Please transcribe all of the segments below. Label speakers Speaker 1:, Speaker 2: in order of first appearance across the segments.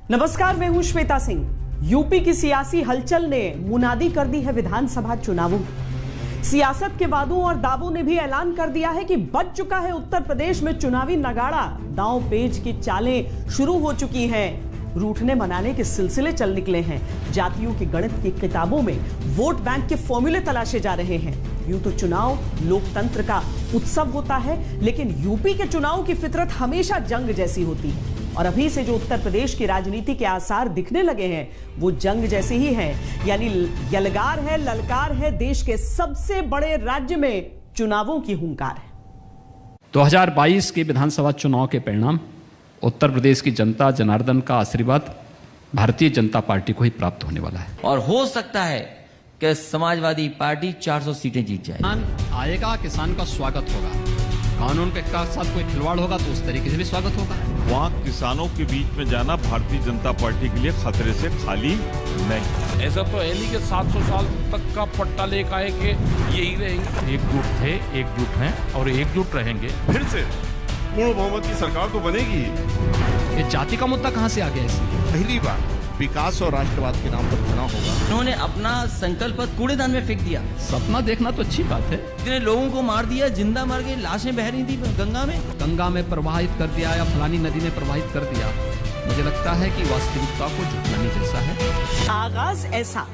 Speaker 1: नमस्कार, मैं हूं श्वेता सिंह। यूपी की सियासी हलचल ने मुनादी कर दी है विधानसभा चुनावों की। सियासत के वादों और दावों ने भी ऐलान कर दिया है कि बज चुका है उत्तर प्रदेश में चुनावी नगाड़ा। दांव पेच की चालें शुरू हो चुकी हैं। रूठने मनाने के सिलसिले चल निकले हैं। जातियों की गणित की किताबों में वोट बैंक के फॉर्मूले तलाशे जा रहे हैं। यूं तो चुनाव लोकतंत्र का उत्सव होता है, लेकिन यूपी के चुनाव की फितरत हमेशा जंग जैसी होती है। और अभी से जो उत्तर प्रदेश की राजनीति के आसार दिखने लगे हैं वो जंग जैसे ही हैं। यानी यलगार है, ललकार है, देश के सबसे बड़े राज्य में चुनावों की हुंकार है।
Speaker 2: 2022 के विधानसभा चुनाव के परिणाम उत्तर प्रदेश की जनता जनार्दन का आशीर्वाद भारतीय जनता पार्टी को ही प्राप्त होने वाला है
Speaker 3: और हो सकता है कि समाजवादी पार्टी 400 सीटें जीत जाए।
Speaker 2: किसान आएगा, किसान का स्वागत होगा। कानून के साथ कोई खिलवाड़ होगा तो उस तरीके से भी स्वागत होगा।
Speaker 4: वहाँ किसानों के बीच में जाना भारतीय जनता पार्टी के लिए खतरे से खाली नहीं।
Speaker 5: ऐसा तो है नहीं कि 700 साल तक का पट्टा लेकर आए कि यही रहेंगे। एकजुट थे, एकजुट हैं और एकजुट रहेंगे।
Speaker 6: फिर से पूर्ण बहुमत की सरकार तो बनेगी।
Speaker 2: ये जाति का मुद्दा कहाँ से आ गया इसमें?
Speaker 6: पहली बार विकास और राष्ट्रवाद के नाम पर चुनाव होगा।
Speaker 3: उन्होंने अपना संकल्प कूड़ेदान में फेंक दिया।
Speaker 2: सपना देखना तो अच्छी बात है।
Speaker 3: इतने लोगों को मार दिया, जिंदा मार के लाशें बह रही थी गंगा में
Speaker 2: प्रवाहित कर दिया या फलानी नदी में प्रवाहित कर दिया। मुझे लगता है कि वास्तविकता को झुटलाने जैसा है।
Speaker 1: आगाज ऐसा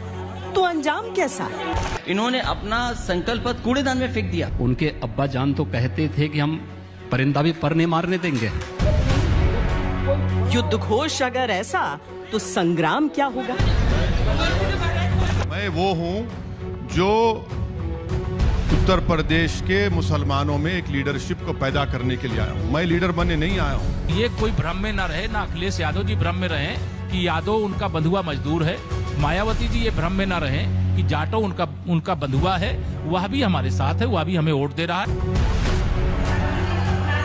Speaker 1: तो अंजाम कैसा?
Speaker 3: इन्होंने अपना संकल्प कूड़ेदान में फेंक दिया।
Speaker 2: उनके अब्बा जान तो कहते थे कि हम परिंदा भी पर नहीं मारने देंगे।
Speaker 1: युद्ध घोष अगर ऐसा तो संग्राम क्या होगा?
Speaker 6: मैं वो हूँ जो उत्तर प्रदेश के मुसलमानों में एक लीडरशिप को पैदा करने के लिए आया हूँ। मैं लीडर बनने नहीं आया हूँ।
Speaker 5: ये कोई भ्रम में न रहे, ना अखिलेश यादव जी भ्रम में रहे कि यादव उनका बंधुआ मजदूर है। मायावती जी ये भ्रम में न रहे कि जाटो उनका बंधुआ है। वह भी हमारे साथ है, वह भी हमें वोट दे रहा है।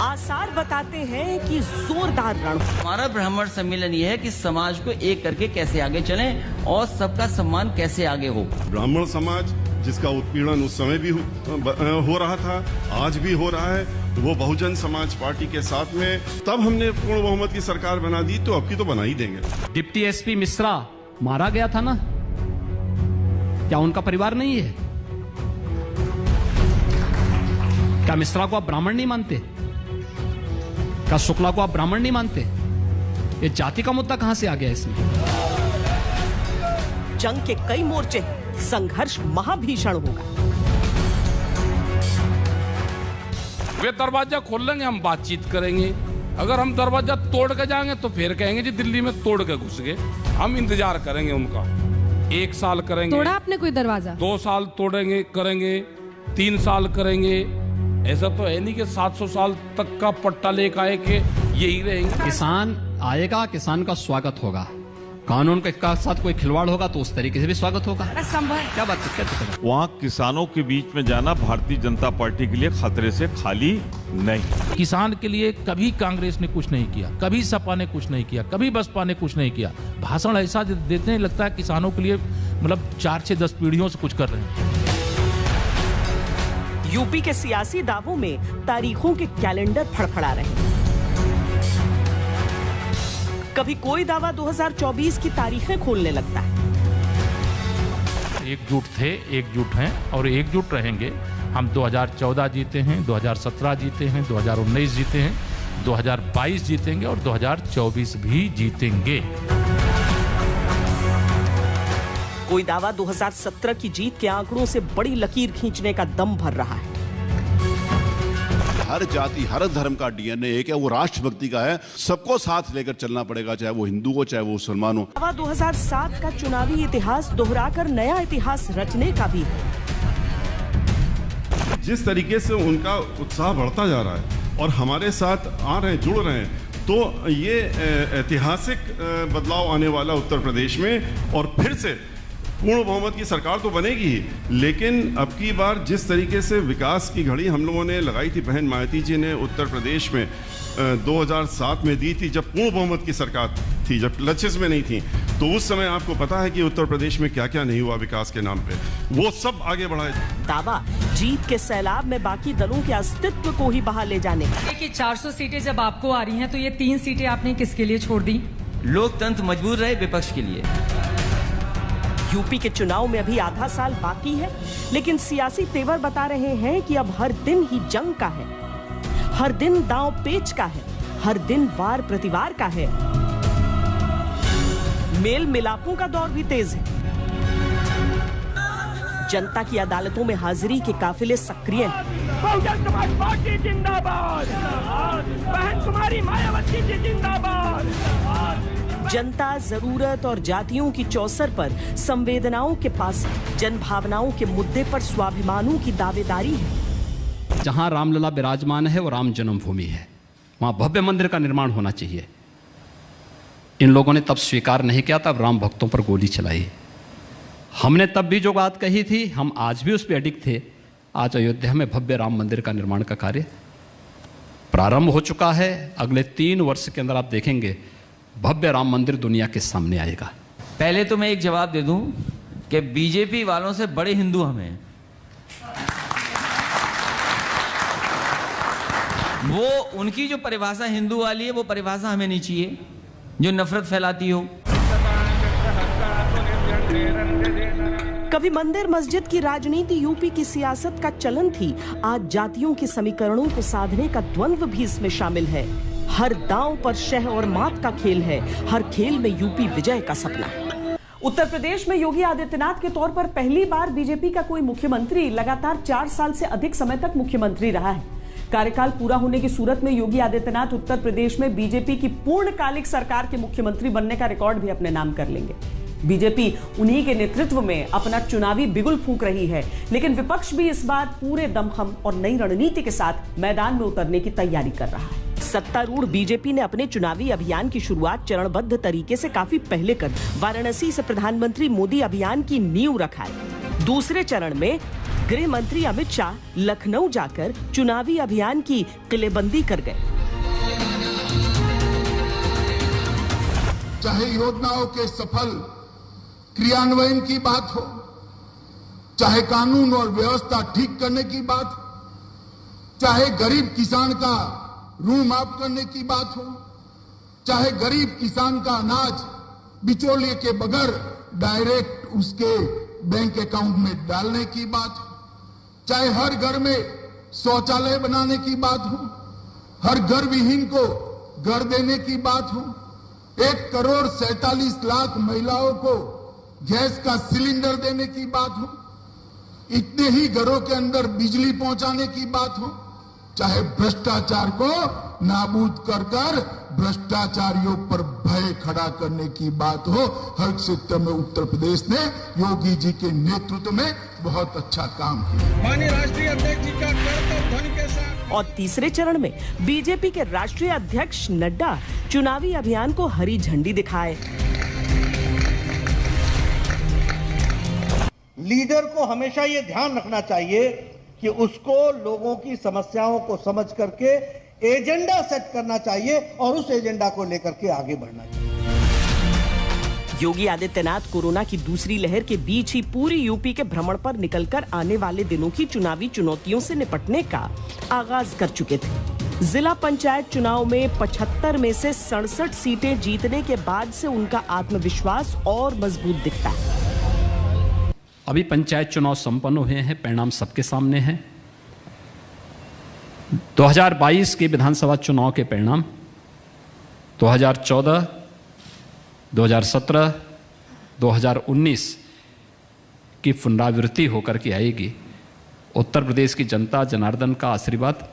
Speaker 1: आसार बताते हैं कि जोरदार रण।
Speaker 3: हमारा ब्राह्मण सम्मेलन ये है कि समाज को एक करके कैसे आगे चलें और सबका सम्मान कैसे आगे हो।
Speaker 6: ब्राह्मण समाज जिसका उत्पीड़न उस समय भी हो रहा था, आज भी हो रहा है, वो बहुजन समाज पार्टी के साथ में तब हमने पूर्ण बहुमत की सरकार बना दी, तो अब की तो बना ही देंगे।
Speaker 2: डिप्टी एसपी मिश्रा मारा गया था ना, क्या उनका परिवार नहीं है? क्या मिश्रा को आप ब्राह्मण नहीं मानते? क्या शुक्ला को आप ब्राह्मण नहीं मानते? ये जाति का मुद्दा कहां से आ गया इसमें?
Speaker 1: जंग के कई मोर्चे, संघर्ष महाभीषण होगा।
Speaker 5: वे दरवाजा खोल लेंगे, हम बातचीत करेंगे। अगर हम दरवाजा तोड़ के जाएंगे तो फिर कहेंगे जी दिल्ली में तोड़ के घुस गए। हम इंतजार करेंगे उनका। 1 साल करेंगे।
Speaker 7: तोड़ा आपने कोई दरवाजा?
Speaker 5: 2 साल तोड़ेंगे, करेंगे, 3 साल करेंगे। ऐसा तो है नहीं कि 700 साल तक का पट्टा लेकर आए कि यही रहेंगे।
Speaker 2: किसान आएगा, किसान का स्वागत होगा। कानून के साथ कोई खिलवाड़ होगा तो उस तरीके से भी स्वागत होगा। क्या बात है?
Speaker 4: वहाँ किसानों के बीच में जाना भारतीय जनता पार्टी के लिए खतरे से खाली नहीं।
Speaker 5: किसान के लिए कभी कांग्रेस ने कुछ नहीं किया, कभी सपा ने कुछ नहीं किया, कभी बसपा ने कुछ नहीं किया। भाषण ऐसा देते हैं लगता है किसानों के लिए मतलब 4 से 10 पीढ़ियों से कुछ कर रहे हैं।
Speaker 1: यूपी के सियासी दावों में तारीखों के कैलेंडर फड़फड़ा रहे हैं। कभी कोई दावा 2024 की तारीखें खोलने लगता है।
Speaker 5: एकजुट थे, एकजुट हैं और एकजुट रहेंगे। हम 2014 जीते हैं, 2017 जीते हैं, 2019 जीते हैं, 2022 जीतेंगे और 2024 भी जीतेंगे।
Speaker 1: कोई दावा 2017 की जीत के आंकड़ों से बड़ी लकीर खींचने का दम भर रहा है।
Speaker 8: हर जाति हर धर्म का डीएनए एक है, वो राष्ट्रभक्ति का है। सबको साथ लेकर चलना पड़ेगा, चाहे वो हिंदू हो चाहे वो मुसलमान हो।
Speaker 1: दावा 2007 का चुनावी इतिहास दोहराकर नया इतिहास रचने का भी है।
Speaker 6: जिस तरीके से उनका उत्साह बढ़ता जा रहा है और हमारे साथ आ रहे हैं, जुड़ रहे हैं, तो ये ऐतिहासिक बदलाव आने वाला उत्तर प्रदेश में। और फिर से पूर्ण बहुमत की सरकार तो बनेगी ही, लेकिन अब की बार जिस तरीके से विकास की घड़ी हम लोगों ने लगाई थी, बहन मायावती जी ने उत्तर प्रदेश में 2007 में दी थी, जब पूर्ण बहुमत की सरकार थी, जब क्लचेस में नहीं थी, तो उस समय आपको पता है कि उत्तर प्रदेश में क्या क्या नहीं हुआ विकास के नाम पे, वो सब आगे बढ़ाए।
Speaker 1: दावा जीत के सैलाब में बाकी दलों के अस्तित्व को ही बहा ले जाने।
Speaker 7: देखिए 400 सीटें जब आपको आ रही हैं तो ये 3 सीटें आपने किसके लिए छोड़ दी?
Speaker 3: लोकतंत्र मजबूत रहे विपक्ष के लिए।
Speaker 1: यूपी के चुनाव में अभी आधा साल बाकी है, लेकिन सियासी तेवर बता रहे हैं कि अब हर दिन ही जंग का है, हर दिन दांव पेच का है, हर दिन वार प्रतिवार का है। मेल मिलापों का दौर भी तेज है। जनता की अदालतों में हाजिरी के काफिले सक्रिय हैं।
Speaker 7: बहुजन समाज पार्टी जिंदाबाद, बहन कुमारी मायावती जी जिंदाबाद।
Speaker 1: जनता जरूरत और जातियों की चौसर पर संवेदनाओं के पास, जन भावनाओं के मुद्दे पर स्वाभिमानों की दावेदारी है।
Speaker 2: जहां रामलला विराजमान है वो राम जन्मभूमि है, वहां भव्य मंदिर का निर्माण होना चाहिए। इन लोगों ने तब स्वीकार नहीं किया, तब राम भक्तों पर गोली चलाई। हमने तब भी जो बात कही थी, हम आज भी उस पर अडिग थे। आज अयोध्या में भव्य राम मंदिर का निर्माण का कार्य प्रारंभ हो चुका है। अगले 3 वर्ष के अंदर आप देखेंगे भव्य राम मंदिर दुनिया के सामने आएगा।
Speaker 3: पहले तो मैं एक जवाब दे दूं कि बीजेपी वालों से बड़े हिंदू हमें, वो उनकी जो परिभाषा हिंदू वाली है वो परिभाषा हमें नहीं चाहिए जो नफरत फैलाती हो।
Speaker 1: कभी मंदिर मस्जिद की राजनीति यूपी की सियासत का चलन थी, आज जातियों के समीकरणों को साधने का द्वंद्व भी इसमें शामिल है। हर दांव पर शह और मात का खेल है, हर खेल में यूपी विजय का सपना है। उत्तर प्रदेश में योगी आदित्यनाथ के तौर पर पहली बार बीजेपी का कोई मुख्यमंत्री लगातार 4 साल से अधिक समय तक मुख्यमंत्री रहा है। कार्यकाल पूरा होने की सूरत में योगी आदित्यनाथ उत्तर प्रदेश में बीजेपी की पूर्णकालिक सरकार के मुख्यमंत्री बनने का रिकॉर्ड भी अपने नाम कर लेंगे। बीजेपी उन्हीं के नेतृत्व में अपना चुनावी बिगुल फूंक रही है, लेकिन विपक्ष भी इस बार पूरे दमखम और नई रणनीति के साथ मैदान में उतरने की तैयारी कर रहा है। सत्तारूढ़ बीजेपी ने अपने चुनावी अभियान की शुरुआत चरणबद्ध तरीके से काफी पहले कर वाराणसी से प्रधानमंत्री मोदी अभियान की नींव रखा है। दूसरे चरण में गृह मंत्री अमित शाह लखनऊ जाकर चुनावी अभियान की किलेबंदी कर गए।
Speaker 9: चाहे योजनाओं के सफल क्रियान्वयन की बात हो, चाहे कानून और व्यवस्था ठीक करने की बात हो, चाहे गरीब किसान का ऋण माफ करने की बात हो, चाहे गरीब किसान का अनाज बिचौलिए के बगैर डायरेक्ट उसके बैंक अकाउंट में डालने की बात हो, चाहे हर घर में शौचालय बनाने की बात हो, हर घर विहीन को घर देने की बात हो, 1,47,00,000 महिलाओं को गैस का सिलेंडर देने की बात हो, इतने ही घरों के अंदर बिजली पहुंचाने की बात हो, चाहे भ्रष्टाचार को नाबूद कर भ्रष्टाचारियों पर भय खड़ा करने की बात हो, हर क्षेत्र में उत्तर प्रदेश ने योगी जी के नेतृत्व में बहुत अच्छा काम किया।
Speaker 7: माननीय राष्ट्रीय अध्यक्ष जी का करतब ध्वनि के साथ।
Speaker 1: और तीसरे चरण में बीजेपी के राष्ट्रीय अध्यक्ष नड्डा चुनावी अभियान को हरी झंडी दिखाए।
Speaker 10: लीडर को हमेशा ये ध्यान रखना चाहिए कि उसको लोगों की समस्याओं को समझ करके एजेंडा सेट करना चाहिए और उस एजेंडा को लेकर के आगे बढ़ना चाहिए।
Speaker 1: योगी आदित्यनाथ कोरोना की दूसरी लहर के बीच ही पूरी यूपी के भ्रमण पर निकलकर आने वाले दिनों की चुनावी चुनौतियों से निपटने का आगाज कर चुके थे। जिला पंचायत चुनाव में 75 में से 67 सीटें जीतने के बाद से उनका आत्मविश्वास और मजबूत दिखता है।
Speaker 2: अभी पंचायत चुनाव संपन्न हुए हैं, परिणाम सबके सामने हैं। 2022 के विधानसभा चुनाव के परिणाम 2014, 2017, 2019 की पुनरावृत्ति होकर के आएगी। उत्तर प्रदेश की जनता जनार्दन का आशीर्वाद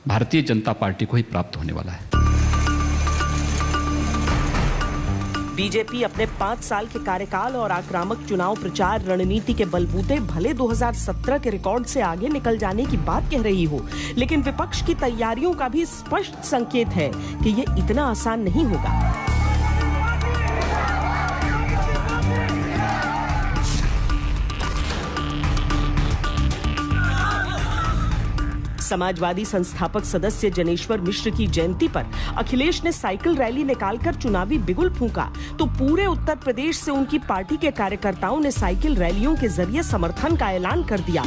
Speaker 2: भारतीय जनता पार्टी को ही प्राप्त होने वाला है।
Speaker 1: बीजेपी अपने 5 साल के कार्यकाल और आक्रामक चुनाव प्रचार रणनीति के बलबूते भले 2017 के रिकॉर्ड से आगे निकल जाने की बात कह रही हो, लेकिन विपक्ष की तैयारियों का भी स्पष्ट संकेत है कि ये इतना आसान नहीं होगा। समाजवादी संस्थापक सदस्य जनेश्वर मिश्र की जयंती पर अखिलेश ने साइकिल रैली निकालकर चुनावी बिगुल फूंका, तो पूरे उत्तर प्रदेश से उनकी पार्टी के कार्यकर्ताओं ने साइकिल रैलियों के जरिए समर्थन का ऐलान कर दिया।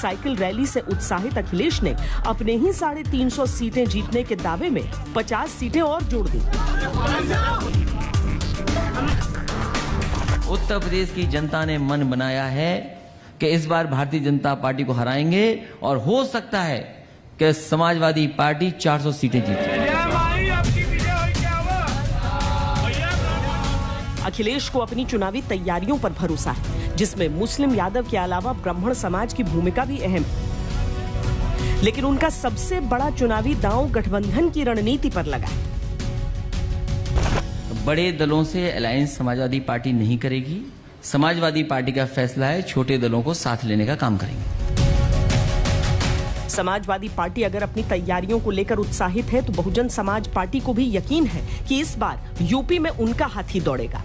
Speaker 1: साइकिल रैली से उत्साहित अखिलेश ने अपने ही 350 सीटें जीतने के दावे में 50 सीटें और जोड़ दी।
Speaker 3: उत्तर प्रदेश की जनता ने मन बनाया है कि इस बार भारतीय जनता पार्टी को हराएंगे और हो सकता है कि समाजवादी पार्टी 400 सीटें जीते।
Speaker 1: अखिलेश को अपनी चुनावी तैयारियों पर भरोसा है, जिसमें मुस्लिम यादव के अलावा ब्राह्मण समाज की भूमिका भी अहम है। लेकिन उनका सबसे बड़ा चुनावी दांव गठबंधन की रणनीति पर लगा है।
Speaker 3: बड़े दलों से अलायंस समाजवादी पार्टी नहीं करेगी। समाजवादी पार्टी का फैसला है, छोटे दलों को साथ लेने का काम करेंगे।
Speaker 1: समाजवादी पार्टी अगर अपनी तैयारियों को लेकर उत्साहित है तो बहुजन समाज पार्टी को भी यकीन है कि इस बार यूपी में उनका हाथी दौड़ेगा।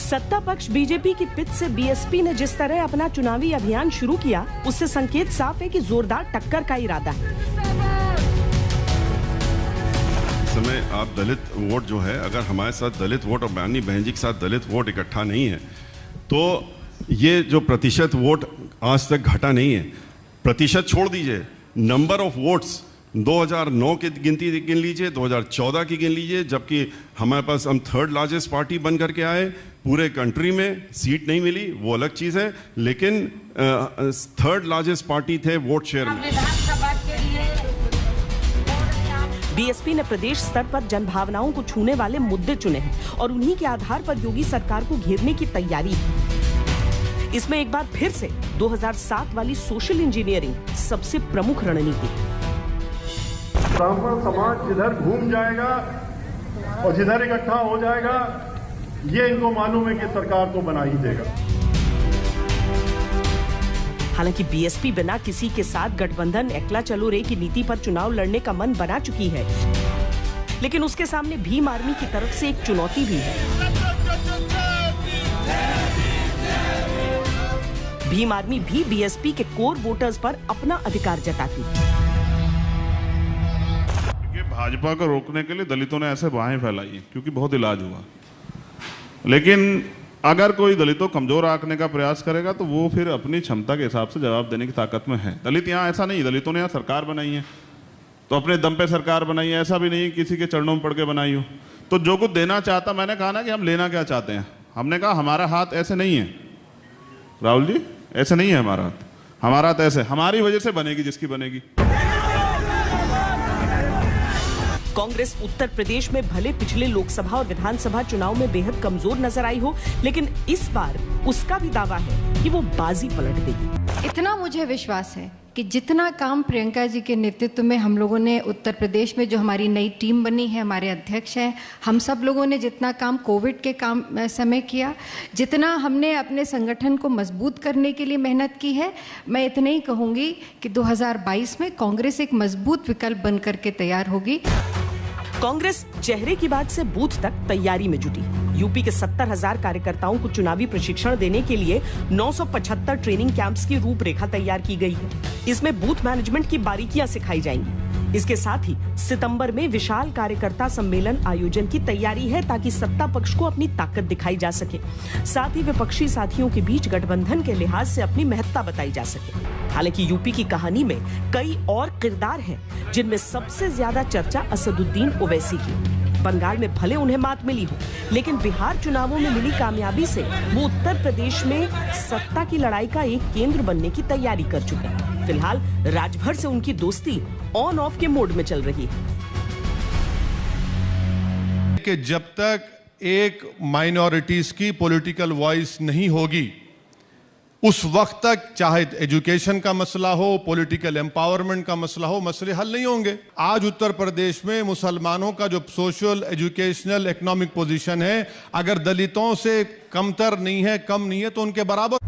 Speaker 1: सत्ता पक्ष बीजेपी की पिच से बीएसपी ने जिस तरह अपना चुनावी अभियान शुरू किया, उससे संकेत साफ है कि जोरदार टक्कर का इरादा है।
Speaker 6: इस समय आप दलित वोट जो है, अगर हमारे साथ दलित वोट और बयानी बहन जी के साथ दलित वोट इकट्ठा नहीं है तो ये जो प्रतिशत वोट आज तक घटा नहीं है। प्रतिशत छोड़ दीजिए, नंबर ऑफ वोट्स 2009 की गिनती गिन लीजिए, 2014 की गिन लीजिए, जबकि हमारे पास हम थर्ड लार्जेस्ट पार्टी बन करके आए। पूरे कंट्री में सीट नहीं मिली, वो अलग चीज है, लेकिन थर्ड लार्जेस्ट पार्टी थे वोट शेयर में।
Speaker 1: बीएसपी ने प्रदेश स्तर पर जनभावनाओं को छूने वाले मुद्दे चुने हैं और उन्हीं के आधार पर योगी सरकार को घेरने की तैयारी है। इसमें एक बार फिर से 2007 वाली सोशल इंजीनियरिंग सबसे प्रमुख रणनीति है।
Speaker 11: ब्राह्मण समाज जिधर घूम जाएगा और जिधर इकट्ठा हो जाएगा, ये इनको मालूम है कि सरकार को बना ही देगा।
Speaker 1: हालांकि बीएसपी बिना किसी के साथ गठबंधन एकला चलो रे की नीति पर चुनाव लड़ने का मन बना चुकी है, लेकिन उसके सामने भीम आर्मी की तरफ से एक चुनौती भी है। भीम आर्मी भी बीएसपी के कोर वोटर्स पर अपना अधिकार जताती है।
Speaker 12: भाजपा को रोकने के लिए दलितों ने ऐसे बाहें फैलाई हैं, क्योंकि बहुत इलाज हुआ। लेकिन अगर कोई दलितों को कमजोर आंकने का प्रयास करेगा तो वो फिर अपनी क्षमता के हिसाब से जवाब देने की ताकत में है। दलित यहाँ ऐसा नहीं, दलितों ने यहाँ सरकार बनाई है तो अपने दम पे सरकार बनाई है, ऐसा भी नहीं किसी के चरणों में पड़ के बनाई हो। तो जो कुछ देना चाहता, मैंने कहा ना कि हम लेना क्या चाहते हैं। हमने कहा हमारा हाथ ऐसे नहीं है राहुल जी, ऐसे नहीं है हमारा हाथ। हमारा हाथ ऐसे, हमारी वजह से बनेगी जिसकी बनेगी।
Speaker 1: कांग्रेस उत्तर प्रदेश में भले पिछले लोकसभा और विधानसभा चुनाव में बेहद कमजोर नजर आई हो, लेकिन इस बार उसका भी दावा है कि वो बाजी पलट देगी।
Speaker 13: इतना मुझे विश्वास है कि जितना काम प्रियंका जी के नेतृत्व में हम लोगों ने उत्तर प्रदेश में, जो हमारी नई टीम बनी है, हमारे अध्यक्ष हैं, हम सब लोगों ने जितना काम कोविड के काम समय किया, जितना हमने अपने संगठन को मजबूत करने के लिए मेहनत की है, मैं इतना ही कहूँगी कि 2022 में कांग्रेस एक मजबूत विकल्प बन करके तैयार होगी।
Speaker 1: कांग्रेस चेहरे की बात से बूथ तक तैयारी में जुटी। यूपी के 70,000 कार्यकर्ताओं को चुनावी प्रशिक्षण देने के लिए 975 ट्रेनिंग कैंप्स की रूपरेखा तैयार की गई है। इसमें बूथ मैनेजमेंट की बारीकियां सिखाई जाएंगी। इसके साथ ही सितंबर में विशाल कार्यकर्ता सम्मेलन आयोजन की तैयारी है, ताकि सत्ता पक्ष को अपनी ताकत दिखाई जा सके। साथ ही विपक्षी साथियों के बीच गठबंधन के लिहाज से अपनी महत्ता बताई जा सके। हालांकि यूपी की कहानी में कई और किरदार हैं, जिनमें सबसे ज्यादा चर्चा असदुद्दीन ओवैसी की। बंगाल में भले उन्हें मात मिली हो, लेकिन बिहार चुनावों में मिली कामयाबी से वो उत्तर प्रदेश में सत्ता की लड़ाई का एक केंद्र बनने की तैयारी कर चुके हैं। फिलहाल राजभर से उनकी दोस्ती ऑन ऑफ के मोड में चल रही है।
Speaker 14: कि जब तक एक माइनॉरिटीज की पॉलिटिकल वॉइस नहीं होगी, उस वक्त तक चाहे एजुकेशन का मसला हो, पॉलिटिकल एम्पावरमेंट का मसला हो, मसले हल नहीं होंगे। आज उत्तर प्रदेश में मुसलमानों का जो सोशल, एजुकेशनल, इकोनॉमिक पोजीशन है, अगर दलितों से कमतर नहीं है, कम नहीं है, तो उनके बराबर।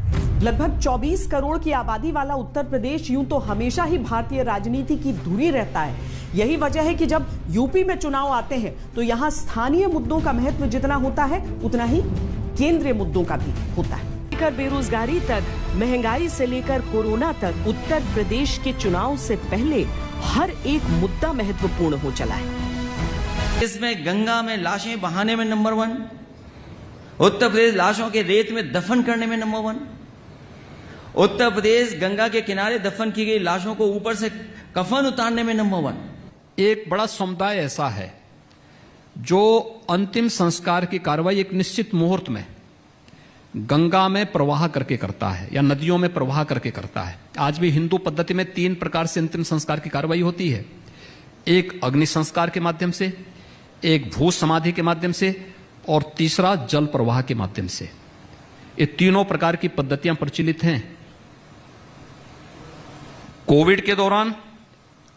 Speaker 1: लगभग 24 करोड़ की आबादी वाला उत्तर प्रदेश यूं तो हमेशा ही भारतीय राजनीति की धुरी रहता है। यही वजह है कि जब यूपी में चुनाव आते हैं तो यहां स्थानीय मुद्दों का महत्व जितना होता है, उतना ही केंद्रीय मुद्दों का भी होता है। लेकर बेरोजगारी तक, महंगाई से लेकर कोरोना तक, उत्तर प्रदेश के चुनाव से पहले हर एक मुद्दा महत्वपूर्ण हो चला है।
Speaker 3: इसमें गंगा में लाशें बहाने में नंबर 1, उत्तर प्रदेश लाशों के रेत में दफन करने में नंबर 1, उत्तर प्रदेश गंगा के किनारे दफन की गई लाशों को ऊपर से कफन उतारने में नंबर 1।
Speaker 2: एक बड़ा समुदाय ऐसा है जो अंतिम संस्कार की कार्रवाई एक निश्चित मुहूर्त में गंगा में प्रवाह करके करता है या नदियों में प्रवाह करके करता है। आज भी हिंदू पद्धति में 3 प्रकार से अंतिम संस्कार की कार्रवाई होती है। एक अग्नि संस्कार के माध्यम से, एक भू समाधि के माध्यम से और तीसरा जल प्रवाह के माध्यम से। ये तीनों प्रकार की पद्धतियां प्रचलित हैं। कोविड के दौरान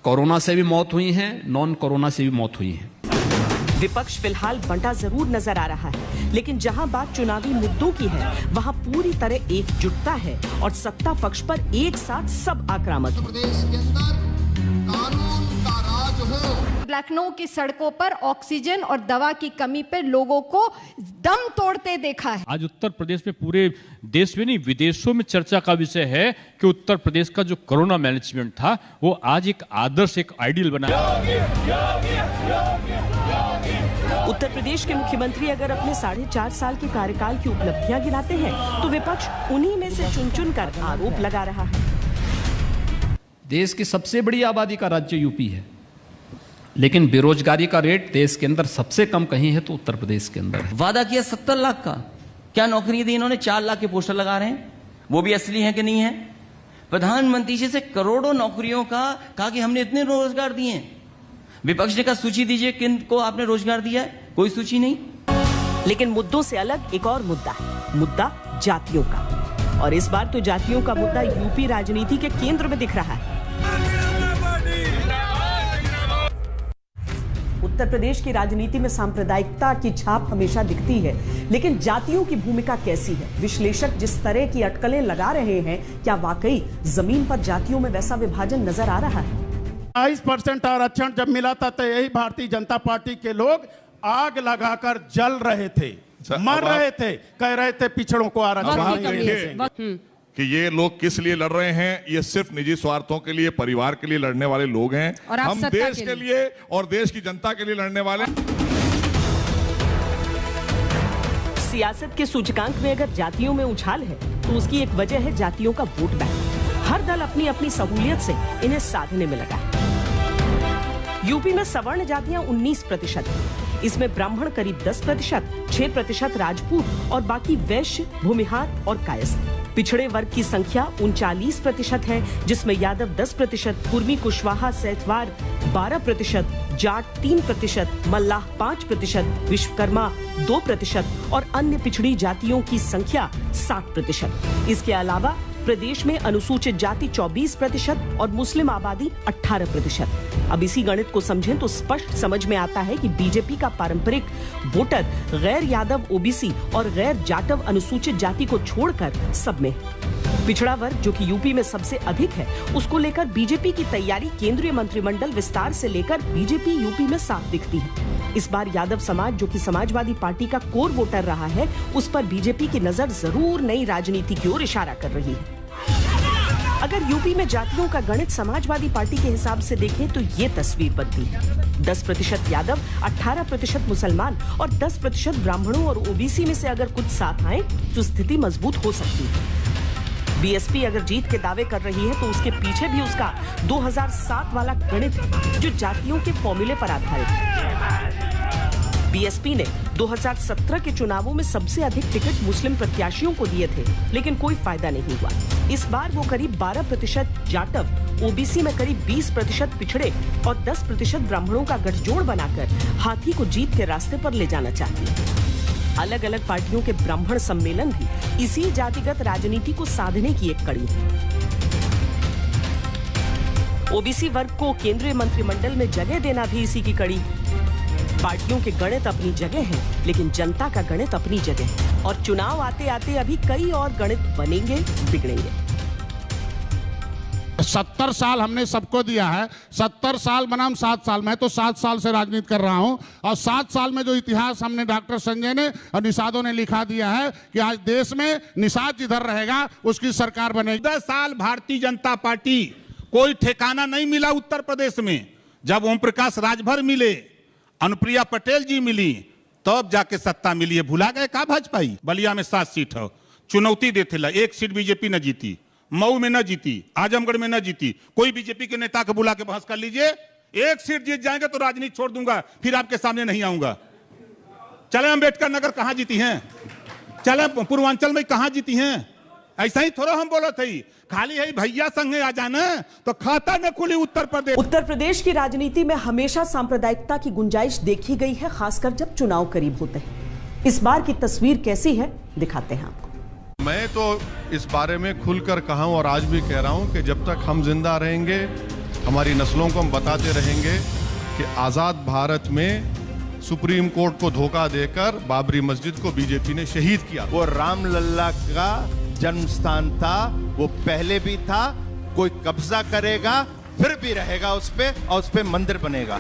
Speaker 2: कोरोना से भी मौत हुई है, नॉन कोरोना से भी मौत हुई है।
Speaker 1: विपक्ष फिलहाल बंटा जरूर नजर आ रहा है, लेकिन जहां बात चुनावी मुद्दों की है वहां पूरी तरह एकजुटता है और सत्ता पक्ष पर एक साथ सब आक्रामक है।
Speaker 13: लखनऊ की सड़कों पर ऑक्सीजन और दवा की कमी पे लोगों को दम तोड़ते देखा है।
Speaker 5: आज उत्तर प्रदेश में, पूरे देश में नहीं विदेशों में चर्चा का विषय है कि उत्तर प्रदेश का जो कोरोना मैनेजमेंट था वो आज एक आदर्श, एक आइडियल बना।
Speaker 1: उत्तर प्रदेश के मुख्यमंत्री अगर अपने 4.5 साल के कार्यकाल की उपलब्धियां गिनाते हैं तो विपक्ष उन्हीं में से चुन कर आरोप लगा रहा है।
Speaker 2: देश की सबसे बड़ी आबादी का राज्य यूपी है, लेकिन बेरोजगारी का रेट देश के अंदर सबसे कम कहीं है तो उत्तर प्रदेश के अंदर है।
Speaker 3: वादा किया 70 लाख का, क्या नौकरी दी इन्होंने? 4 लाख के पोस्टर लगा रहे हैं, वो भी असली है कि नहीं है? प्रधानमंत्री जी से करोड़ों नौकरियों का कहा कि हमने इतने रोजगार दिए हैं। विपक्ष ने कहा सूची दीजिए किन को आपने रोजगार दिया है, कोई सूची नहीं।
Speaker 1: लेकिन मुद्दों से अलग एक और मुद्दा है, मुद्दा जातियों का। और इस बार तो जातियों का मुद्दा यूपी राजनीति के केंद्र में दिख रहा है। उत्तर प्रदेश की राजनीति में सांप्रदायिकता की छाप हमेशा दिखती है, लेकिन जातियों की भूमिका कैसी है? विश्लेषक जिस तरह की अटकलें लगा रहे हैं, क्या वाकई जमीन पर जातियों में वैसा विभाजन नजर आ रहा है?
Speaker 11: 22% आरक्षण जब मिला था तो यही भारतीय जनता पार्टी के लोग आग लगाकर जल रहे थे, मर रहे थे, कह रहे थे पिछड़ों को आरक्षण।
Speaker 15: कि ये लोग किस लिए लड़ रहे हैं? ये सिर्फ निजी स्वार्थों के लिए, परिवार के लिए लड़ने वाले लोग हैं। हम देश के लिए और देश की जनता के लिए लड़ने वाले।
Speaker 1: सियासत के सूचकांक में अगर जातियों में उछाल है तो उसकी एक वजह है जातियों का वोट बैंक। हर दल अपनी अपनी सहूलियत से इन्हें साधने में लगा है। यूपी में सवर्ण जातियां 19% हैं। इसमें ब्राह्मण करीब 10%, 6% राजपूत और बाकी वैश्य, भूमिहार और कायस्थ। पिछड़े वर्ग की संख्या 39% है, जिसमें यादव 10%, कुर्मी, कुशवाहा, सैतवार 12%, जाट 3%, मल्लाह 5%, विश्वकर्मा 2% और अन्य पिछड़ी जातियों की संख्या 60%। इसके अलावा प्रदेश में अनुसूचित जाति 24% और मुस्लिम आबादी 18%। अब इसी गणित को समझें तो स्पष्ट समझ में आता है कि बीजेपी का पारंपरिक वोटर गैर यादव ओबीसी और गैर जाटव अनुसूचित जाति को छोड़कर सब में है। पिछड़ा वर्ग जो कि यूपी में सबसे अधिक है, उसको लेकर बीजेपी की तैयारी केंद्रीय मंत्रिमंडल विस्तार से लेकर बीजेपी यूपी में साफ दिखती है। इस बार यादव समाज जो कि समाजवादी पार्टी का कोर वोटर रहा है, उस पर बीजेपी की नजर जरूर नई राजनीति की ओर इशारा कर रही है। अगर यूपी में जातियों का गणित समाजवादी पार्टी के हिसाब से देखें तो ये तस्वीर बनती है। 10% यादव, 18% मुसलमान और 10% ब्राह्मणों और ओबीसी में से अगर कुछ साथ आए तो स्थिति मजबूत हो सकती है। बीएसपी अगर जीत के दावे कर रही है तो उसके पीछे भी उसका 2007 वाला गणित है, जो जातियों के फॉर्मूले पर आधारित है। बीएसपी ने 2017 के चुनावों में सबसे अधिक टिकट मुस्लिम प्रत्याशियों को दिए थे, लेकिन कोई फायदा नहीं हुआ। इस बार वो करीब 12% जाटव, ओबीसी में करीब 20% पिछड़े और 10% ब्राह्मणों का गठजोड़ बनाकर हाथी को जीत के रास्ते पर ले जाना चाहती है। अलग अलग पार्टियों के ब्राह्मण सम्मेलन भी इसी जातिगत राजनीति को साधने की एक कड़ी है। ओबीसी वर्ग को केंद्रीय मंत्रिमंडल में जगह देना भी इसी की कड़ी। पार्टियों के गणित अपनी जगह है, लेकिन जनता का गणित अपनी जगह है और चुनाव आते आते अभी कई और गणित बनेंगे, बिगड़ेंगे।
Speaker 16: 70 साल हमने सबको दिया है, 70 साल बनाम 7 साल। मैं तो 7 साल से राजनीति कर रहा हूं और 7 साल में जो इतिहास हमने डॉक्टर संजय ने और निषादों ने लिखा दिया है कि आज देश में निषाद जिधर रहेगा उसकी सरकार बनेगी।
Speaker 11: 10 साल भारतीय जनता पार्टी, कोई ठिकाना नहीं मिला उत्तर प्रदेश में। जब ओम प्रकाश राजभर मिले, अनुप्रिया पटेल जी मिली, तब जाके सत्ता मिली है। भुला गए का भाजपाई? बलिया में 7 सीट है, चुनौती देते ला, 1 सीट बीजेपी न जीती, मऊ में न जीती, आजमगढ़ में न जीती। कोई बीजेपी के नेता को बुला के बहस कर लीजिए, 1 सीट जीत जाएंगे तो राजनीति छोड़ दूंगा, फिर आपके सामने नहीं आऊंगा। चले अम्बेडकर नगर कहां जीती हैं, चले पूर्वांचल में कहां जीती हैं। ऐसा ही थोड़ा हम बोला थे, खाली है भैया संगे आ जाना तो खाता न खुली उत्तर प्रदेश।
Speaker 1: उत्तर प्रदेश की राजनीति में हमेशा सांप्रदायिकता की गुंजाइश देखी गई है, खासकर जब चुनाव करीब होते हैं। इस बार की तस्वीर कैसी है, दिखाते हैं आपको।
Speaker 14: मैं तो इस बारे में खुलकर कहा हूं और आज भी कह रहा हूं कि जब तक हम जिंदा रहेंगे, हमारी नस्लों को हम बताते रहेंगे कि आज़ाद भारत में सुप्रीम कोर्ट को धोखा देकर बाबरी मस्जिद को बीजेपी ने शहीद किया।
Speaker 17: वो रामलल्ला का जन्म स्थान था, वो पहले भी था, कोई कब्जा करेगा फिर भी रहेगा उस पे और उस पे मंदिर बनेगा।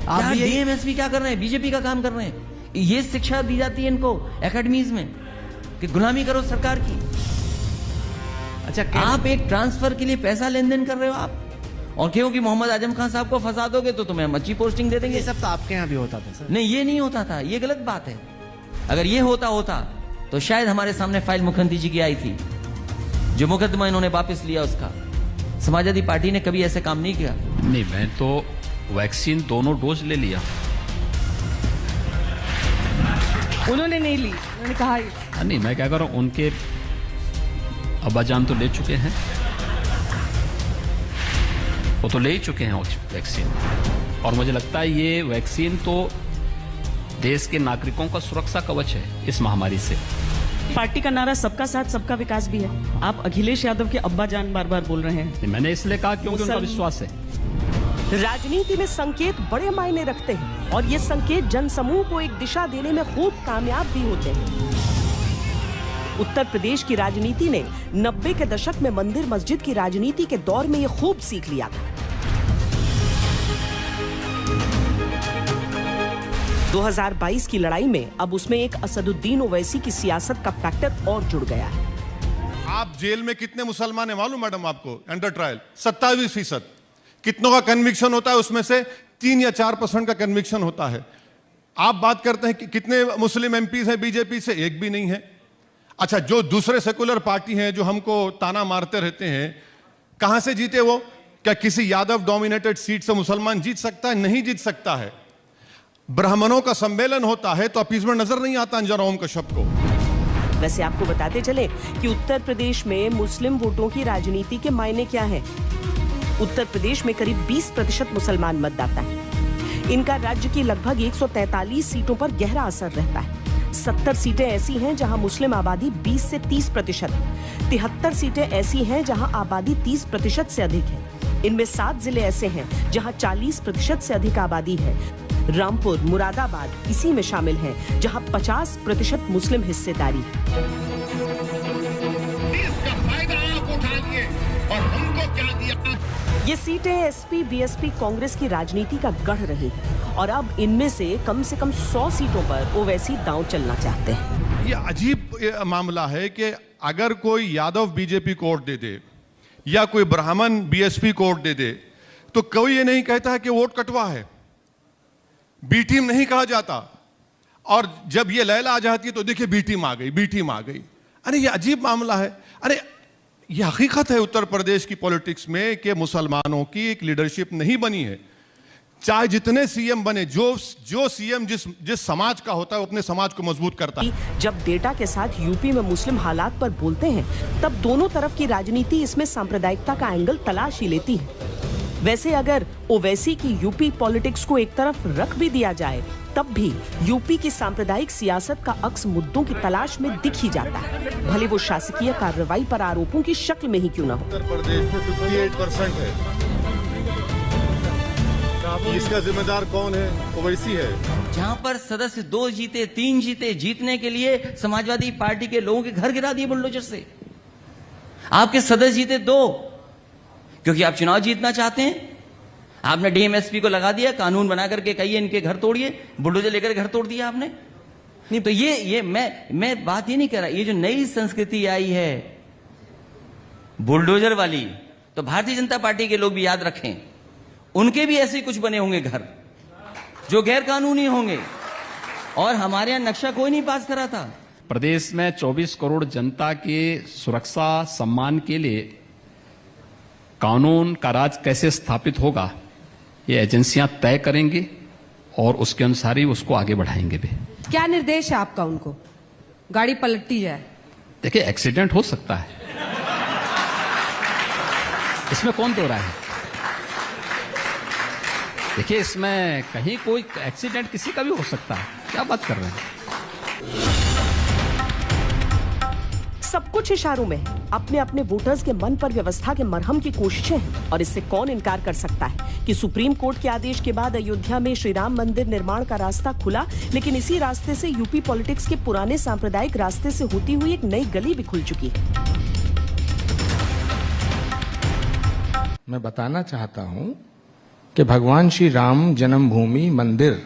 Speaker 3: आप डीएमएसपी क्या कर रहे हैं? बीजेपी का काम कर रहे हैं। ये शिक्षा दी जाती है इनको एकेडमीज में कि गुलामी करो सरकार की। अच्छा, आप एक ट्रांसफर के लिए पैसा लेन देन कर रहे हो आप, और क्योंकि मोहम्मद आजम खान साहब को फंसा दोगे तो तुम्हें हम अच्छी पोस्टिंग दे देंगे।
Speaker 18: ये सब तो आपके यहाँ भी होता था सर।
Speaker 3: नहीं, ये नहीं होता था, ये गलत बात है। अगर ये होता तो शायद हमारे सामने फाइल मुखर्जी जी की आई थी, जो मुकदमा इन्होंने वापस लिया उसका। समाजवादी पार्टी ने कभी ऐसे काम नहीं किया।
Speaker 2: नहीं, मैं तो वैक्सीन दोनों डोज ले लिया।
Speaker 18: उन्होंने नहीं ली, उन्होंने कहा
Speaker 2: नहीं, मैं क्या कर रहा हूं, उनके अब्बाजान तो ले चुके हैं, वो तो ले ही चुके हैं वैक्सीन। और मुझे लगता है ये वैक्सीन तो देश के नागरिकों का सुरक्षा कवच है इस महामारी से।
Speaker 1: पार्टी का नारा सबका साथ सबका विकास भी है। आप अखिलेश यादव के अब्बा जान बार बार बोल रहे हैं।
Speaker 2: मैंने इसलिए कहा क्योंकि उनका विश्वास है।
Speaker 1: राजनीति में संकेत बड़े मायने रखते हैं और ये संकेत जनसमूह को एक दिशा देने में खूब कामयाब भी होते हैं। उत्तर प्रदेश की राजनीति ने 90 के दशक में मंदिर मस्जिद की राजनीति के दौर में ये खूब सीख लिया था। 2022 की लड़ाई में अब उसमें एक असदुद्दीन ओवैसी की सियासत का फैक्टर और जुड़ गया है।
Speaker 14: आप जेल में कितने मुसलमान है मालूम मैडम आपको? Under trial 27%। कितनों का कन्विक्शन होता है? उसमें से 3 या 4% का कन्विक्शन होता है। आप बात करते हैं कि कितने मुस्लिम एमपीज हैं बीजेपी से? एक भी नहीं है। अच्छा, जो दूसरे सेकुलर पार्टी हैं जो हमको ताना मारते रहते हैं, कहां से जीते वो? क्या किसी यादव डोमिनेटेड सीट से मुसलमान जीत सकता है? नहीं जीत सकता है। ब्राह्मणों का सम्मेलन होता है तो अपीजमेंट नजर नहीं आता अंजर कश्यप को।
Speaker 1: वैसे आपको बताते चले कि उत्तर प्रदेश में मुस्लिम वोटों की राजनीति के मायने क्या है। उत्तर प्रदेश में करीब 20% मुसलमान मतदाता हैं। इनका राज्य की लगभग 143 सीटों पर गहरा असर रहता है। 70 सीटें ऐसी हैं जहां मुस्लिम आबादी 20 से 30%, 73 सीटें ऐसी हैं जहां आबादी 30% से अधिक है। इनमें 7 जिले ऐसे हैं जहां 40% से अधिक आबादी है। रामपुर, मुरादाबाद इसी में शामिल हैं, जहां 50% मुस्लिम हिस्सेदारी है।
Speaker 9: इसका फायदा आप उठाइए और हमको क्या दिया?
Speaker 1: ये सीटें एसपी, बीएसपी, कांग्रेस की राजनीति का गढ़ रही और अब इनमें से कम 100 सीटों पर ओवैसी दांव चलना चाहते हैं।
Speaker 14: ये अजीब मामला है कि अगर कोई यादव बीजेपी को वोट दे दे या कोई ब्राह्मण बीएसपी को वोट दे दे तो कोई ये नहीं कहता है कि वोट कटवा है, बी टीम नहीं कहा जाता। और जब ये लैला आ जाती है तो देखिए बी टीम आ गई, बी टीम आ गई। अरे ये अजीब मामला है। अरे ये हकीकत है उत्तर प्रदेश की पॉलिटिक्स में कि मुसलमानों की एक लीडरशिप नहीं बनी है। चाहे जितने सीएम बने, जो सीएम जिस समाज का होता है वो अपने समाज को मजबूत करता है।
Speaker 1: जब डेटा के साथ यूपी में मुस्लिम हालात पर बोलते हैं तब दोनों तरफ की राजनीति इसमें सांप्रदायिकता का एंगल तलाश ही लेती है। वैसे अगर ओवैसी की यूपी पॉलिटिक्स को एक तरफ रख भी दिया जाए तब भी यूपी की सांप्रदायिक सियासत का अक्स मुद्दों की तलाश में दिख ही जाता है, भले वो शासकीय कार्रवाई पर आरोपों की शक्ल में ही क्यों ना हो।
Speaker 14: उत्तर प्रदेश में 58% है। इसका जिम्मेदार कौन है? ओवैसी है।
Speaker 3: जहां पर सदस्य 2 जीते, 3 जीते, जीतने के लिए समाजवादी पार्टी के लोगों के घर गिरा दिए बुलडोजर से। आपके सदस्य जीते 2, क्योंकि आप चुनाव जीतना चाहते हैं। आपने डीएमएसपी को लगा दिया, कानून बना करके कहिए इनके घर तोड़िए, बुलडोजर लेकर घर तोड़ दिया आपने। नहीं तो ये मैं बात ये नहीं कह रहा, ये जो नई संस्कृति आई है बुलडोजर वाली, तो भारतीय जनता पार्टी के लोग भी याद रखें, उनके भी ऐसे कुछ बने होंगे घर जो गैर कानूनी होंगे, और हमारे यहां नक्शा कोई नहीं पास करा था।
Speaker 2: प्रदेश में 24 करोड़ जनता के सुरक्षा सम्मान के लिए कानून का राज कैसे स्थापित होगा, ये एजेंसियां तय करेंगी और उसके अनुसार ही उसको आगे बढ़ाएंगे भी।
Speaker 18: क्या निर्देश है आपका उनको? गाड़ी पलटती जाए?
Speaker 2: देखिए, एक्सीडेंट हो सकता है, इसमें कौन दो रहा है? देखिए, इसमें कहीं कोई एक्सीडेंट किसी का भी हो सकता है, क्या बात कर रहे हैं?
Speaker 1: सब कुछ इशारों में है। अपने अपने वोटर्स के मन पर व्यवस्था के मरहम की कोशिशें हैं, और इससे कौन इनकार कर सकता है कि सुप्रीम कोर्ट के आदेश के बाद अयोध्या में श्री राम मंदिर निर्माण का रास्ता खुला, लेकिन इसी रास्ते से यूपी पॉलिटिक्स के पुराने सांप्रदायिक रास्ते से होती हुई एक नई गली भी खुल चुकी है।
Speaker 19: मैं बताना चाहता हूं कि भगवान श्री राम जन्मभूमि मंदिर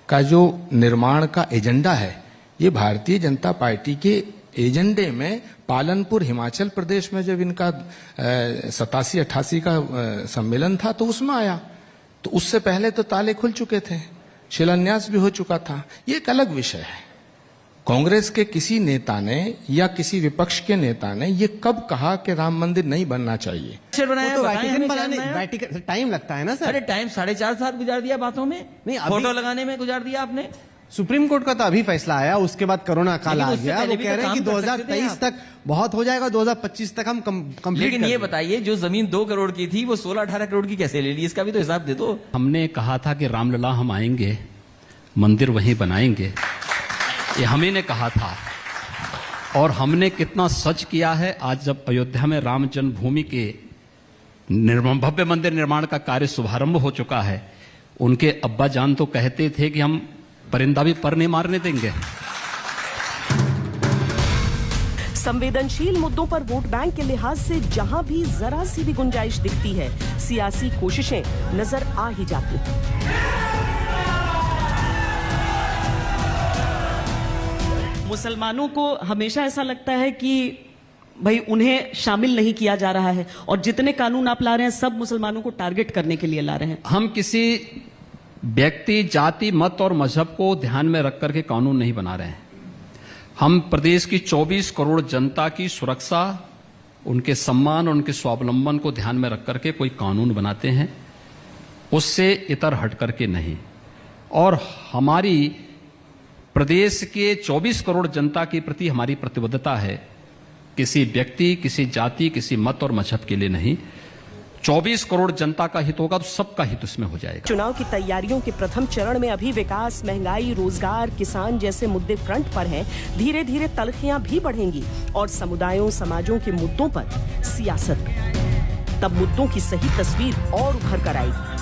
Speaker 19: का जो निर्माण का एजेंडा है, ये भारतीय जनता पार्टी के एजेंडे में पालनपुर हिमाचल प्रदेश में जब इनका 87-88 का सम्मेलन था तो उसमें आया। तो उससे पहले तो ताले खुल चुके थे, शिलान्यास भी हो चुका था। ये एक अलग विषय है। कांग्रेस के किसी नेता ने या किसी विपक्ष के नेता ने ये कब कहा कि राम मंदिर नहीं बनना चाहिए?
Speaker 18: टाइम लगता है ना सर।
Speaker 3: अरे टाइम 4.5 साल गुजार दिया बातों में, नहीं फोटो लगाने में गुजार दिया आपने।
Speaker 18: सुप्रीम कोर्ट का तो अभी फैसला आया, उसके बाद कोरोना काल आ गया। वो कह रहे हैं कि 2023 तक बहुत हो जाएगा, 2025 तक हम कंप्लीट।
Speaker 3: लेकिन ये बताइए, जो जमीन 2 करोड़ की थी वो 16-18 करोड़ की कैसे ले ली? इसका भी तो हिसाब दे दो।
Speaker 2: हमने कहा था कि रामलला हम आएंगे, मंदिर वहीं बनाएंगे, ये हम ही ने कहा था, और हमने कितना सच किया है। आज जब अयोध्या में राम जन्मभूमि के भव्य मंदिर निर्माण का कार्य शुभारंभ हो चुका है, उनके अब्बा जान तो कहते थे कि हम परिंदा भी पर नहीं मारने देंगे।
Speaker 1: संवेदनशील मुद्दों पर वोट बैंक के लिहाज से जहां भी जरा सी भी गुंजाइश दिखती है, सियासी कोशिशें नजर आ ही जाती हैं। मुसलमानों को हमेशा ऐसा लगता है कि भाई उन्हें शामिल नहीं किया जा रहा है, और जितने कानून आप ला रहे हैं सब मुसलमानों को टारगेट करने के लिए ला रहे हैं।
Speaker 2: हम किसी व्यक्ति, जाति, मत और मजहब को ध्यान में रख करके कानून नहीं बना रहे हैं। हम प्रदेश की 24 करोड़ जनता की सुरक्षा, उनके सम्मान और उनके स्वावलंबन को ध्यान में रख करके कोई कानून बनाते हैं, उससे इतर हट करके नहीं। और हमारी प्रदेश के 24 करोड़ जनता के प्रति हमारी प्रतिबद्धता है, किसी व्यक्ति, किसी जाति, किसी मत और मजहब के लिए नहीं। 24 करोड़ जनता का हित होगा तो सबका हित उसमें हो जाएगा।
Speaker 1: चुनाव की तैयारियों के प्रथम चरण में अभी विकास, महंगाई, रोजगार, किसान जैसे मुद्दे फ्रंट पर हैं। धीरे धीरे तलखियां भी बढ़ेंगी और समुदायों, समाजों के मुद्दों पर सियासत, तब मुद्दों की सही तस्वीर और उभर कर आएगी।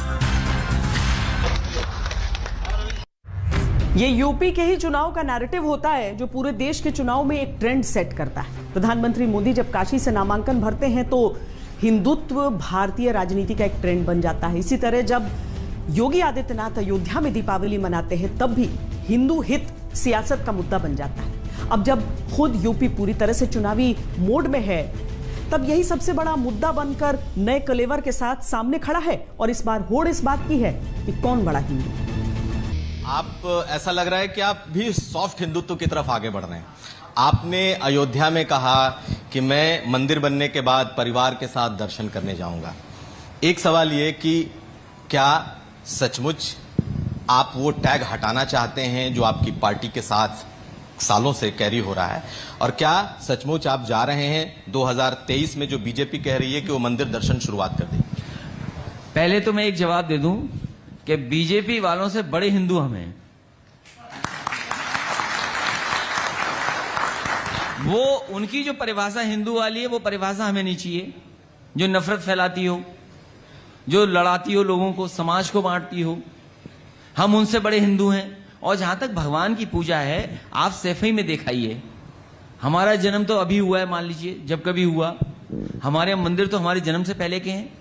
Speaker 1: ये यूपी के ही चुनाव का नैरेटिव होता है जो पूरे देश के चुनाव में एक ट्रेंड सेट करता है। प्रधानमंत्री मोदी जब काशी से नामांकन भरते हैं तो हिंदुत्व भारतीय राजनीति का एक ट्रेंड बन जाता है। इसी तरह जब योगी आदित्यनाथ अयोध्या में दीपावली मनाते हैं तब भी हिंदू हित सियासत का मुद्दा बन जाता है। अब जब खुद यूपी पूरी तरह से चुनावी मोड में है तब यही सबसे बड़ा मुद्दा बनकर नए कलेवर के साथ सामने खड़ा है। और इस बार होड़ इस बात की है कि कौन बड़ा हिंदू।
Speaker 17: आप ऐसा लग रहा है कि आप भी सॉफ्ट हिंदुत्व की तरफ आगे बढ़ रहे हैं। आपने अयोध्या में कहा कि मैं मंदिर बनने के बाद परिवार के साथ दर्शन करने जाऊंगा। एक सवाल ये कि क्या सचमुच आप वो टैग हटाना चाहते हैं जो आपकी पार्टी के साथ सालों से कैरी हो रहा है, और क्या सचमुच आप जा रहे हैं 2023 में जो बीजेपी कह रही है कि वो मंदिर दर्शन शुरुआत कर देगी?
Speaker 3: पहले तो मैं एक जवाब दे दूं कि बीजेपी वालों से बड़े हिंदू हमें, वो उनकी जो परिभाषा हिंदू वाली है वो परिभाषा हमें नहीं चाहिए, जो नफरत फैलाती हो, जो लड़ाती हो लोगों को, समाज को बांटती हो। हम उनसे बड़े हिंदू हैं। और जहां तक भगवान की पूजा है, आप सैफई में दिखाइए, हमारा जन्म तो अभी हुआ है, मान लीजिए जब कभी हुआ, हमारे मंदिर तो हमारे जन्म से पहले के हैं।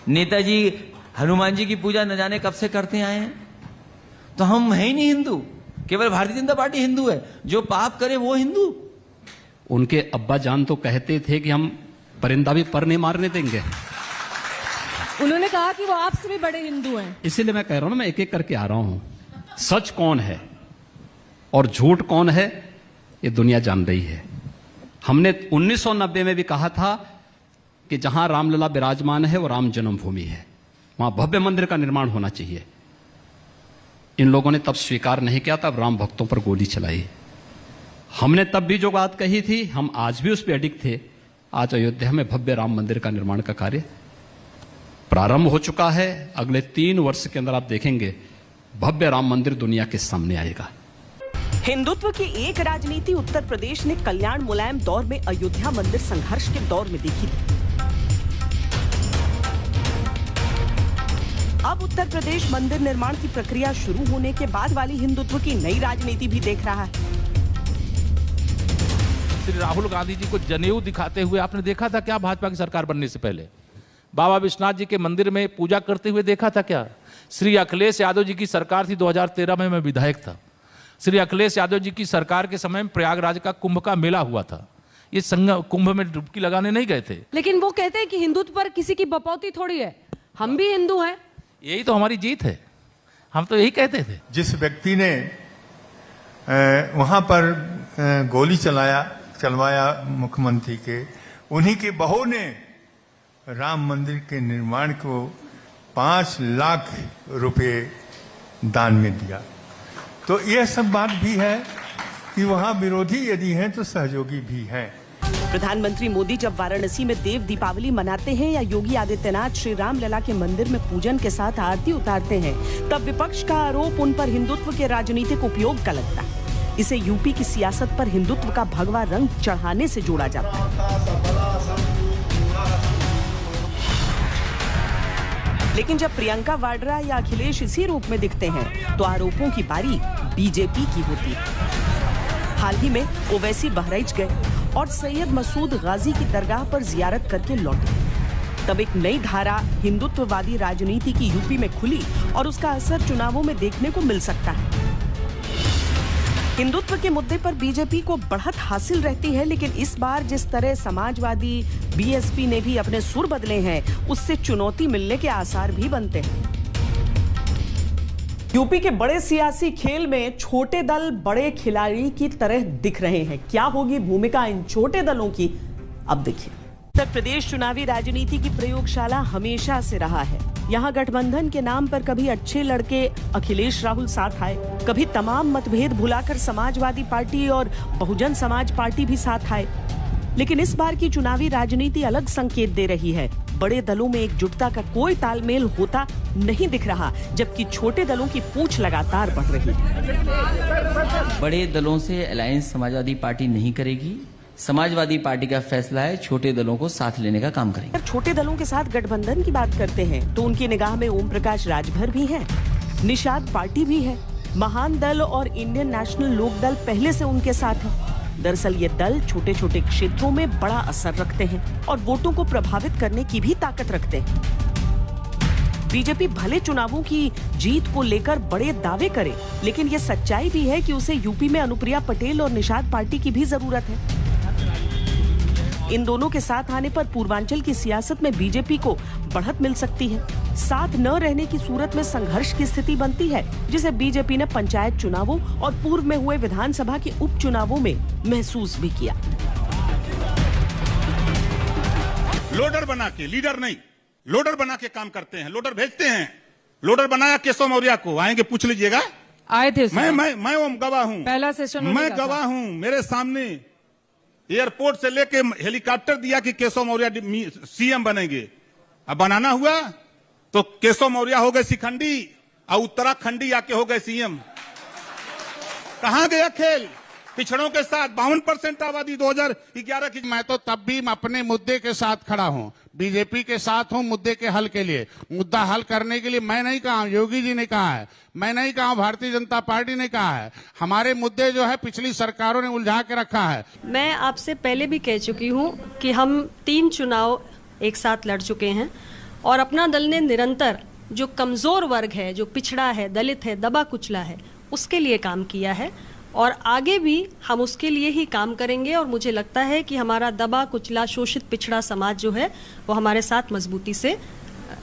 Speaker 3: नेताजी हनुमान जी की पूजा न जाने कब से करते आए हैं। तो हम है ही नहीं हिंदू, केवल भारतीय जनता पार्टी हिंदू है, जो पाप करे वो हिंदू।
Speaker 2: उनके अब्बा जान तो कहते थे कि हम परिंदा भी पर नहीं मारने देंगे।
Speaker 20: उन्होंने कहा कि वो आपसे भी बड़े हिंदू हैं।
Speaker 2: इसीलिए मैं कह रहा हूं ना, मैं एक एक करके आ रहा हूं। सच कौन है और झूठ कौन है ये दुनिया जान रही है। हमने 1990 में भी कहा था कि जहां रामलला विराजमान है वो राम जन्मभूमि है, वहां भव्य मंदिर का निर्माण होना चाहिए। इन लोगों ने तब स्वीकार नहीं किया, तब राम भक्तों पर गोली चलाई। हमने तब भी जो बात कही थी, हम आज भी उस पर अडिग थे। आज अयोध्या में भव्य राम मंदिर का निर्माण का कार्य प्रारंभ हो चुका है। अगले 3 वर्ष के अंदर आप देखेंगे भव्य राम मंदिर दुनिया के सामने आएगा।
Speaker 1: हिंदुत्व की एक राजनीति उत्तर प्रदेश ने कल्याण मुलायम दौर में अयोध्या मंदिर संघर्ष के दौर में देखी थी। अब उत्तर प्रदेश मंदिर निर्माण की प्रक्रिया शुरू होने के बाद वाली हिंदुत्व की नई राजनीति भी देख रहा है।
Speaker 5: श्री राहुल गांधी जी को जनेऊ दिखाते हुए आपने देखा था क्या? भाजपा की सरकार बनने से पहले बाबा विश्वनाथ जी के मंदिर में पूजा करते हुए देखा था क्या? श्री अखिलेश यादव जी की सरकार थी 2013 में, मैं विधायक था। श्री अखिलेश यादव जी की सरकार के समय में प्रयागराज का कुंभ का मेला हुआ था। ये कुंभ में डुबकी लगाने नहीं गए थे।
Speaker 20: लेकिन वो कहते हैं कि हिंदुत्व पर किसी की बपौती थोड़ी है, हम भी हिंदू हैं।
Speaker 5: यही तो हमारी जीत है, हम तो यही कहते थे।
Speaker 21: जिस व्यक्ति ने वहां पर गोली चलवाया मुख्यमंत्री के, उन्हीं की बहू ने राम मंदिर के निर्माण को 5 लाख रुपए दान में दिया। तो यह सब बात भी है कि वहां विरोधी यदि हैं तो सहयोगी भी हैं।
Speaker 1: प्रधानमंत्री मोदी जब वाराणसी में देव दीपावली मनाते हैं या योगी आदित्यनाथ श्री रामलला के मंदिर में पूजन के साथ आरती उतारते हैं, तब विपक्ष का आरोप उन पर हिंदुत्व के राजनीतिक उपयोग का लगता है। इसे यूपी की सियासत पर हिंदुत्व का भगवा रंग चढ़ाने से जोड़ा जाता है। लेकिन जब प्रियंका वाड्रा या अखिलेश इसी रूप में दिखते हैं तो आरोपों की बारी बीजेपी की होती है। हाल ही में ओवैसी बहराइच गए और सैयद मसूद गाजी की दरगाह पर जियारत करके लौटे। तब एक नई धारा हिंदुत्ववादी राजनीति की यूपी में खुली और उसका असर चुनावों में देखने को मिल सकता है। हिंदुत्व के मुद्दे पर बीजेपी को बढ़त हासिल रहती है, लेकिन इस बार जिस तरह समाजवादी बीएसपी ने भी अपने सुर बदले हैं, उससे चुनौती मिलने के आसार भी बनते हैं। यूपी के बड़े सियासी खेल में छोटे दल बड़े खिलाड़ी की तरह दिख रहे हैं। क्या होगी भूमिका इन छोटे दलों की, अब देखिए। उत्तर प्रदेश चुनावी राजनीति की प्रयोगशाला हमेशा से रहा है। यहाँ गठबंधन के नाम पर कभी अच्छे लड़के अखिलेश राहुल साथ आए, कभी तमाम मतभेद भुलाकर समाजवादी पार्टी और बहुजन समाज पार्टी भी साथ आए। लेकिन इस बार की चुनावी राजनीति अलग संकेत दे रही है। बड़े दलों में एकजुटता का कोई तालमेल होता नहीं दिख रहा, जबकि छोटे दलों की पूंछ लगातार बढ़ रही है।
Speaker 3: बड़े दलों से अलायंस समाजवादी पार्टी नहीं करेगी। समाजवादी पार्टी का फैसला है छोटे दलों को साथ लेने का काम करेंगे।
Speaker 1: छोटे दलों के साथ गठबंधन की बात करते हैं तो उनकी निगाह में ओम प्रकाश राजभर भी हैं, निषाद पार्टी भी है, महान दल और इंडियन नेशनल लोक दल पहले से उनके साथ है। दरअसल ये दल छोटे छोटे क्षेत्रों में बड़ा असर रखते हैं और वोटों को प्रभावित करने की भी ताकत रखते हैं। बीजेपी भले चुनावों की जीत को लेकर बड़े दावे करे, लेकिन ये सच्चाई भी है कि उसे यूपी में अनुप्रिया पटेल और निषाद पार्टी की भी जरूरत है। इन दोनों के साथ आने पर पूर्वांचल की सियासत में बीजेपी को बढ़त मिल सकती है। साथ न रहने की सूरत में संघर्ष की स्थिति बनती है, जिसे बीजेपी ने पंचायत चुनावों और पूर्व में हुए विधानसभा के उपचुनावों में महसूस भी किया।
Speaker 11: लोडर बना के, लीडर नहीं, लोडर बना के काम करते हैं, लोडर भेजते हैं। लोडर बनाया केशव मौर्य को, आएंगे पूछ लीजिएगा,
Speaker 20: आए थे।
Speaker 11: मैं गवाह हूँ,
Speaker 20: पहला सेशन
Speaker 11: मैं गवाह हूँ। मेरे सामने एयरपोर्ट से लेके हेलीकॉप्टर दिया कि केशव मौर्य सीएम बनेंगे। अब बनाना हुआ तो केशव मौर्य हो गए शिखंडी और उत्तराखंडी आके हो गए सीएम। कहां गया खेल? पिछड़ों के साथ 52% आबादी 2011 की।
Speaker 16: मैं तो तब भी अपने मुद्दे के साथ खड़ा हूं, बीजेपी के साथ हूं मुद्दे के हल के लिए। मुद्दा हल करने के लिए मैं नहीं कहा, योगी जी ने कहा है, मैं नहीं कहा, भारतीय जनता पार्टी ने कहा है। हमारे मुद्दे जो है पिछली सरकारों ने उलझा के रखा है।
Speaker 22: मैं आपसे पहले भी कह चुकी हूं कि हम 3 चुनाव एक साथ लड़ चुके हैं
Speaker 4: और अपना दल ने निरंतर जो कमज़ोर वर्ग है, जो पिछड़ा है, दलित है, दबा कुचला है, उसके लिए काम किया है और आगे भी हम उसके लिए ही काम करेंगे। और मुझे लगता है कि हमारा दबा कुचला शोषित पिछड़ा समाज जो है वो हमारे साथ मजबूती से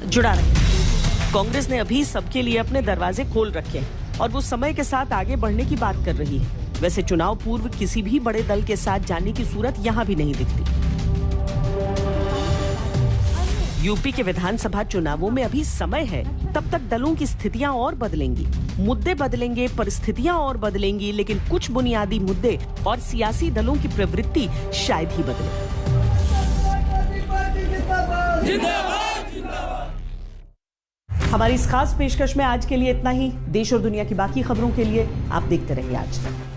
Speaker 4: जुड़ा रहे।
Speaker 1: कांग्रेस ने अभी सबके लिए अपने दरवाजे खोल रखे हैं और वो समय के साथ आगे बढ़ने की बात कर रही है। वैसे चुनाव पूर्व किसी भी बड़े दल के साथ जाने की सूरत यहां भी नहीं दिखती। यूपी के विधानसभा चुनावों में अभी समय है, तब तक दलों की स्थितियां और बदलेंगी, मुद्दे बदलेंगे, परिस्थितियां और बदलेंगी, लेकिन कुछ बुनियादी मुद्दे और सियासी दलों की प्रवृत्ति शायद ही बदले। हमारी इस खास पेशकश में आज के लिए इतना ही। देश और दुनिया की बाकी खबरों के लिए आप देखते रहिए आज तक।